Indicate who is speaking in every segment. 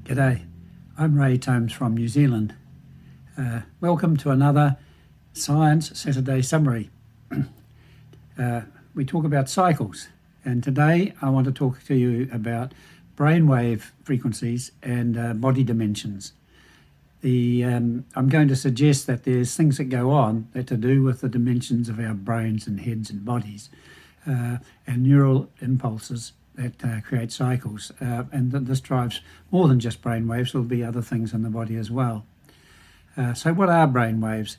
Speaker 1: G'day, I'm Ray Tomes from New Zealand. Welcome to another Science Saturday Summary. We talk about cycles, and today I want to talk to you about brainwave frequencies and body dimensions. I'm going to suggest that there's things that go on that are to do with the dimensions of our brains and heads and bodies, and neural impulses that create cycles, and this drives more than just brain waves. There'll be other things in the body as well. So what are brain waves?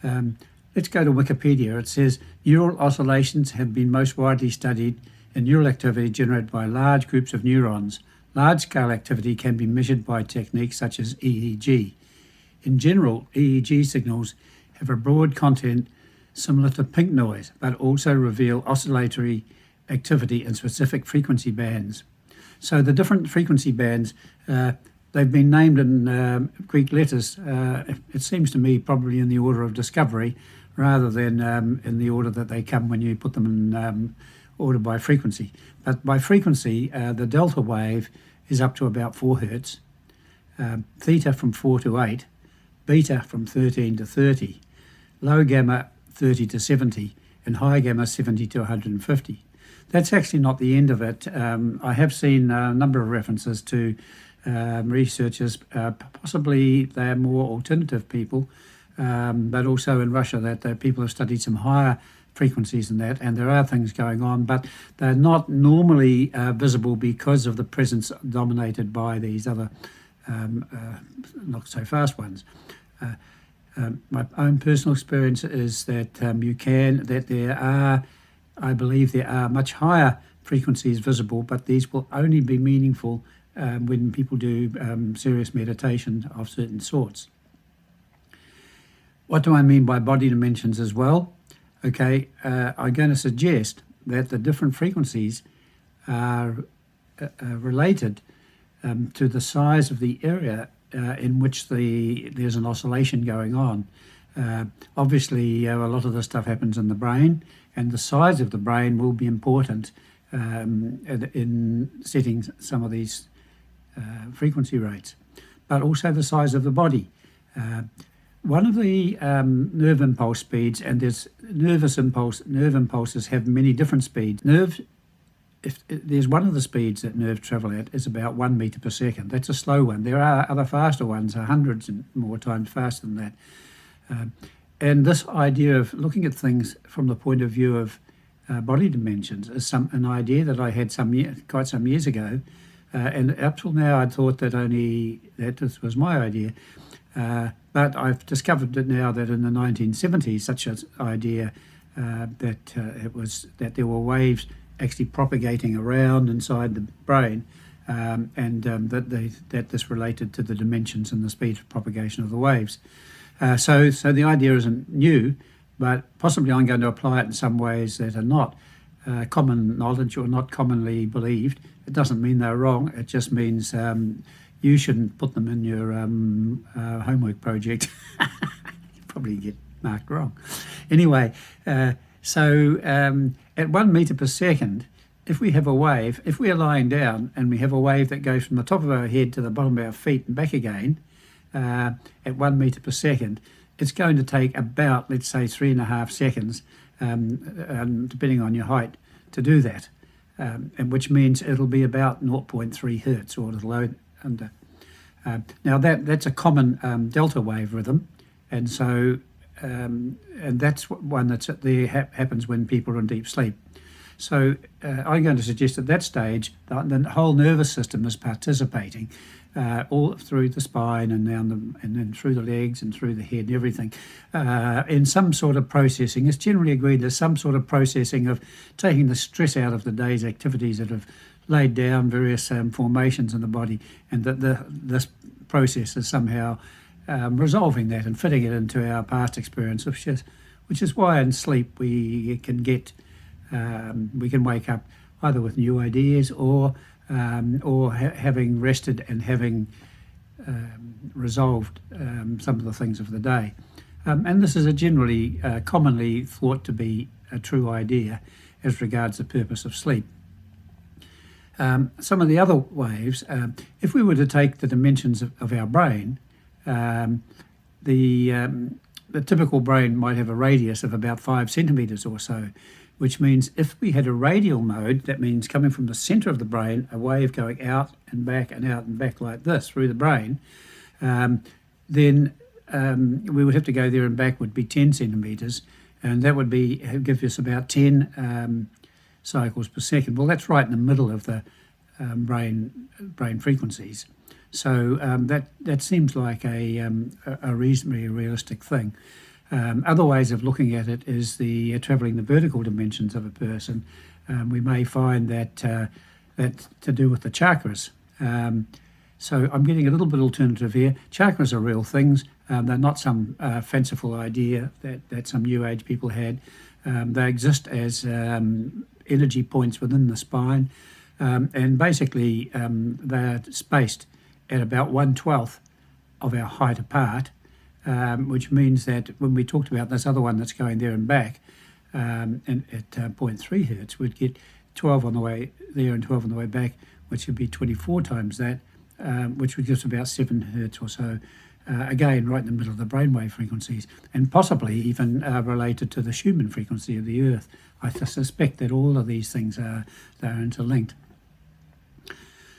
Speaker 1: Let's go to Wikipedia. It says neural oscillations have been most widely studied in neural activity generated by large groups of neurons. Large-scale activity can be measured by techniques such as EEG. In general, EEG signals have a broad content similar to pink noise, but also reveal oscillatory activity in specific frequency bands. So the different frequency bands, they've been named in Greek letters, it seems to me probably in the order of discovery rather than in the order that they come when you put them in order by frequency. But by frequency, the delta wave is up to about 4 hertz, theta from 4 to 8, beta from 13 to 30, low gamma 30 to 70, and high gamma 70 to 150. That's actually not the end of it. I have seen a number of references to researchers, possibly they're more alternative people, but also in Russia that people have studied some higher frequencies than that, and there are things going on, but they're not normally visible because of the presence dominated by these other not so fast ones. My own personal experience is that I believe there are much higher frequencies visible, but these will only be meaningful when people do serious meditation of certain sorts. What do I mean by body dimensions as well? Okay, I'm going to suggest that the different frequencies are related to the size of the area in which there's an oscillation going on. Obviously, a lot of this stuff happens in the brain, and the size of the brain will be important in setting some of these frequency rates, but also the size of the body. One of the nerve impulse speeds, and nerve impulses have many different speeds. If there's one of the speeds that nerves travel at is about 1 meter per second. That's a slow one. There are other faster ones, hundreds and more times faster than that. And this idea of looking at things from the point of view of body dimensions is an idea that I had quite some years ago, and up till now I'd thought that this was my idea. But I've discovered that now that in the 1970s, such an idea that there were waves actually propagating around inside the brain, and that this related to the dimensions and the speed of propagation of the waves. So the idea isn't new, but possibly I'm going to apply it in some ways that are not common knowledge or not commonly believed. It doesn't mean they're wrong. It just means you shouldn't put them in your homework project. You probably get marked wrong. Anyway, so at 1 meter per second, if we have a wave, if we are lying down and we have a wave that goes from the top of our head to the bottom of our feet and back again, at 1 meter per second, it's going to take about, let's say, 3.5 seconds, depending on your height, to do that, and which means it'll be about 0.3 hertz or a little under. Now that's a common delta wave rhythm, and so and that's one happens when people are in deep sleep. So I'm going to suggest at that stage that the whole nervous system is participating all through the spine and then through the legs and through the head and everything in some sort of processing. It's generally agreed there's some sort of processing of taking the stress out of the day's activities that have laid down various formations in the body, and that this process is somehow resolving that and fitting it into our past experience, which is why in sleep we can wake up either with new ideas or having rested and having resolved some of the things of the day. And this is a generally commonly thought to be a true idea as regards the purpose of sleep. Some of the other waves, if we were to take the dimensions of our brain, the typical brain might have a radius of about 5 centimetres or so, which means if we had a radial mode, that means coming from the centre of the brain, a wave going out and back like this through the brain, then we would have to go there and back would be 10 centimetres, and that would give us about 10 cycles per second. Well, that's right in the middle of the brain frequencies. So that seems like a reasonably realistic thing. Other ways of looking at it is travelling the vertical dimensions of a person. We may find that to do with the chakras. So I'm getting a little bit alternative here. Chakras are real things. They're not some fanciful idea that some New Age people had. They exist as energy points within the spine, and basically they're spaced at about 1/12 of our height apart, which means that when we talked about this other one that's going there and back, and at 0.3 hertz, we'd get 12 on the way there and 12 on the way back, which would be 24 times that, which would give us about 7 hertz or so, again, right in the middle of the brainwave frequencies, and possibly even related to the Schumann frequency of the Earth. I suspect that all of these things they're interlinked.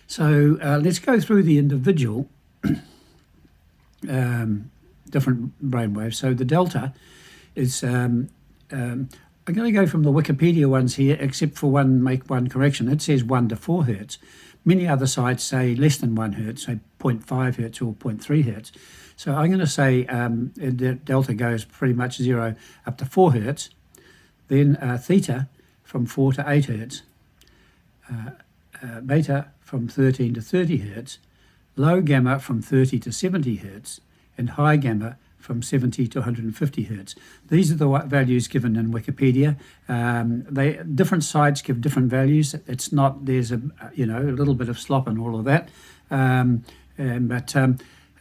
Speaker 1: So let's go through the individual different brainwaves. So the delta is, I'm going to go from the Wikipedia ones here, except for make one correction. It says 1 to 4 hertz. Many other sites say less than 1 hertz, say 0.5 hertz or 0.3 hertz. So I'm going to say the delta goes pretty much 0 up to 4 hertz. Then theta from 4 to 8 hertz. Beta from 13 to 30 hertz, low gamma from 30 to 70 hertz, and high gamma from 70 to 150 hertz. These are the values given in Wikipedia. Different sites give different values. It's not, there's a little bit of slop and all of that. But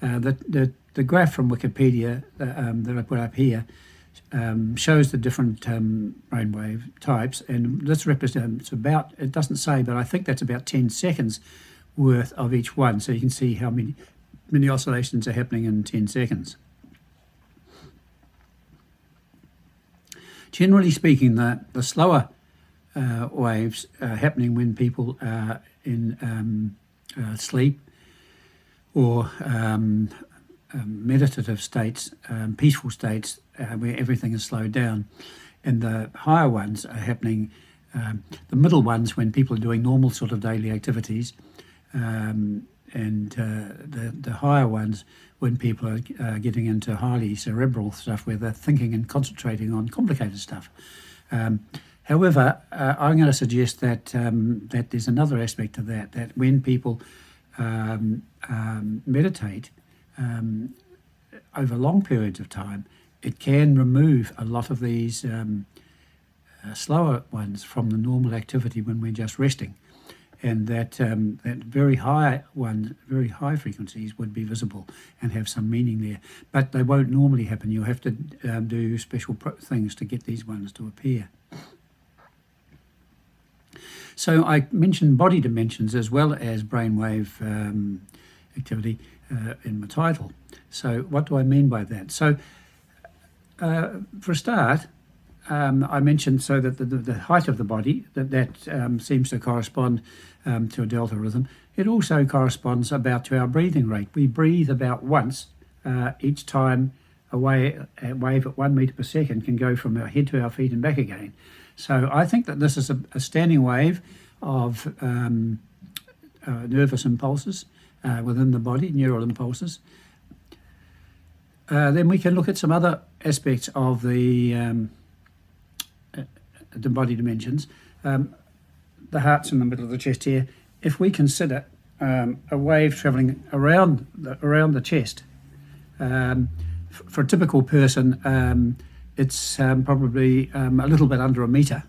Speaker 1: the graph from Wikipedia that I put up here shows the different brainwave types, and this represents about, it doesn't say, but I think that's about 10 seconds worth of each one. So you can see how many oscillations are happening in 10 seconds. Generally speaking, the slower waves are happening when people are in sleep or meditative states, peaceful states where everything is slowed down. And the higher ones are happening, the middle ones when people are doing normal sort of daily activities, and the higher ones when people are getting into highly cerebral stuff where they're thinking and concentrating on complicated stuff. However, I'm going to suggest that that there's another aspect to that when people meditate over long periods of time, it can remove a lot of these slower ones from the normal activity when we're just resting. And that very high frequencies would be visible and have some meaning there. But they won't normally happen. You'll have to do special things to get these ones to appear. So I mentioned body dimensions as well as brainwave activity in my title. So what do I mean by that? So for a start, I mentioned so that the height of the body, that seems to correspond to a delta rhythm. It also corresponds about to our breathing rate. We breathe about once each time a wave at 1 metre per second can go from our head to our feet and back again. So I think that this is a standing wave of nervous impulses within the body, neural impulses. Then we can look at some other aspects of the body dimensions. The heart's in the middle of the chest here. If we consider a wave travelling around the chest, for a typical person, it's probably a little bit under a metre.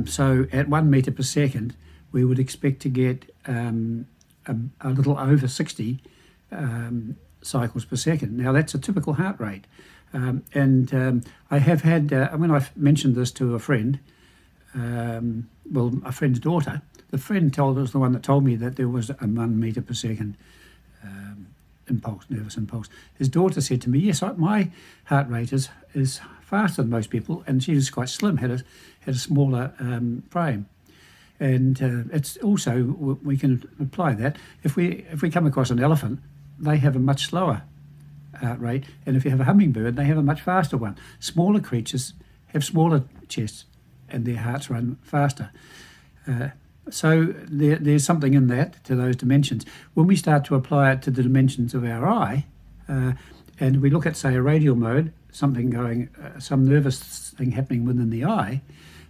Speaker 1: So at 1 metre per second, we would expect to get a little over 60 cycles per second. Now that's a typical heart rate. I have had, when I've mentioned this to a friend, a friend's daughter, the friend was the one that told me that there was a 1 metre per second nervous impulse. His daughter said to me, yes, my heart rate is faster than most people, and she was quite slim, had a smaller frame. And it's also, we can apply that. If we come across an elephant, they have a much slower heart rate, and if you have a hummingbird, they have a much faster one. Smaller creatures have smaller chests, and their hearts run faster. So there's something in that, to those dimensions. When we start to apply it to the dimensions of our eye, and we look at, say, a radial mode, something going, some nervous thing happening within the eye,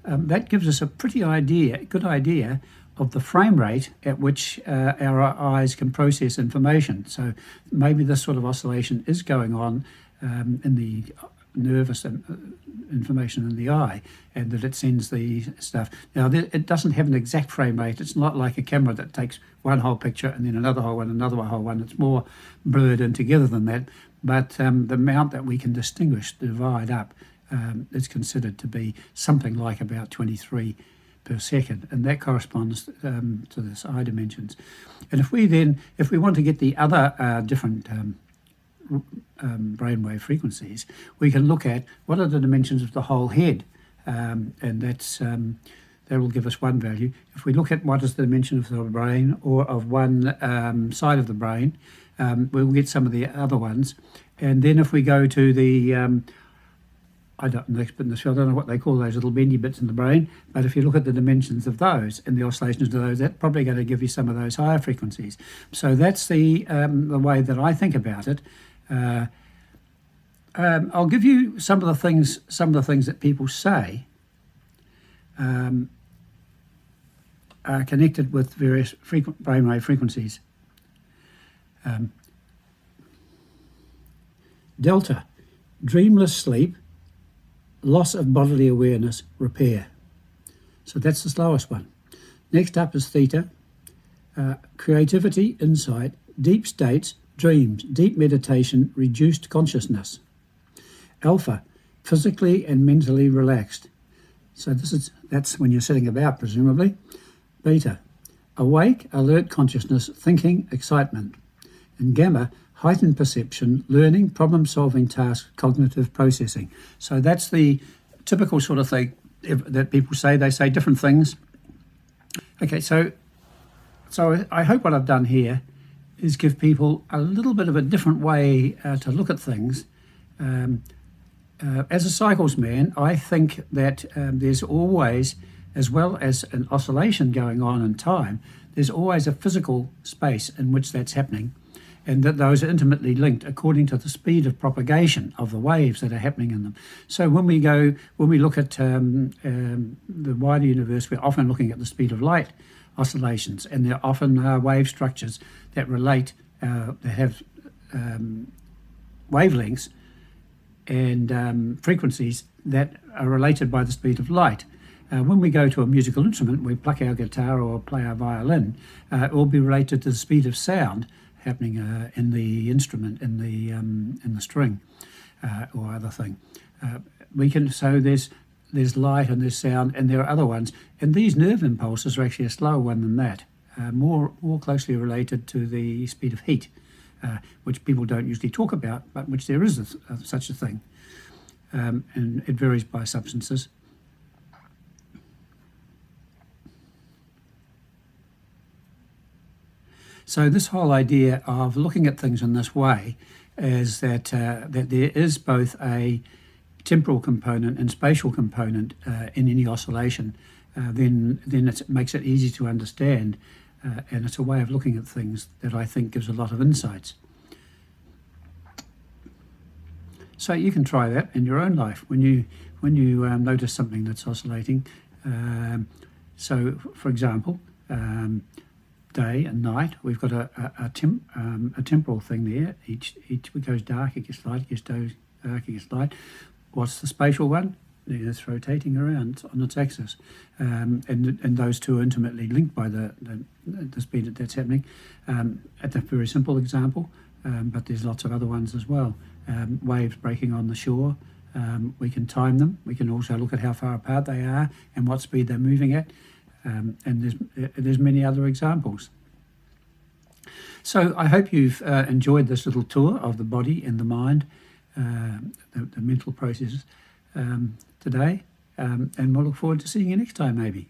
Speaker 1: that gives us a good idea of the frame rate at which our eyes can process information. So maybe this sort of oscillation is going on in the nervous information in the eye, and that it sends the stuff. Now, it doesn't have an exact frame rate. It's not like a camera that takes one whole picture and then another whole one, another whole one. It's more blurred in together than that. But the amount that we can divide up, is considered to be something like about 23 per second, and that corresponds to this eye dimensions. And if we want to get the other different brainwave frequencies, we can look at what are the dimensions of the whole head, and that will give us one value. If we look at what is the dimension of the brain or of one side of the brain, we'll get some of the other ones. And then if we go to the I'm not an expert in this field, I don't know what they call those little bendy bits in the brain, but if you look at the dimensions of those and the oscillations of those, that's probably going to give you some of those higher frequencies. So that's the way that I think about it. I'll give you some of the things that people say are connected with various brainwave frequencies. Delta, dreamless sleep, loss of bodily awareness, repair. So that's the slowest one. Next up is theta, creativity, insight, deep states, dreams, deep meditation, reduced consciousness. Alpha, physically and mentally relaxed. So that's when you're sitting about, presumably. Beta, awake, alert consciousness, thinking, excitement. And gamma, heightened perception, learning, problem-solving tasks, cognitive processing. So that's the typical sort of thing that people say. They say different things. Okay, so I hope what I've done here is give people a little bit of a different way to look at things. As a cycles man, I think that there's always, as well as an oscillation going on in time, there's always a physical space in which that's happening, and that those are intimately linked according to the speed of propagation of the waves that are happening in them. So when we look at the wider universe, we're often looking at the speed of light oscillations, and there often are wave structures that relate, that have wavelengths and frequencies that are related by the speed of light. When we go to a musical instrument, we pluck our guitar or play our violin, it will be related to the speed of sound happening in the instrument, in the string or other thing. So there's light and there's sound, and there are other ones, and these nerve impulses are actually a slower one than that, more closely related to the speed of heat, which people don't usually talk about, but which there is such a thing, and it varies by substances. So this whole idea of looking at things in this way is that there is both a temporal component and spatial component in any oscillation. Then it makes it easy to understand, and it's a way of looking at things that I think gives a lot of insights. So you can try that in your own life when you notice something that's oscillating. So, for example, day and night, we've got a temporal thing there. Each goes dark, it gets light, it gets dark, it gets light. What's the spatial one? It's rotating around on its axis, and those two are intimately linked by the speed that's happening. At a very simple example, but there's lots of other ones as well. Waves breaking on the shore, we can time them. We can also look at how far apart they are and what speed they're moving at, and there's many other examples. So I hope you've enjoyed this little tour of the body and the mind, the mental processes today, and we'll look forward to seeing you next time maybe.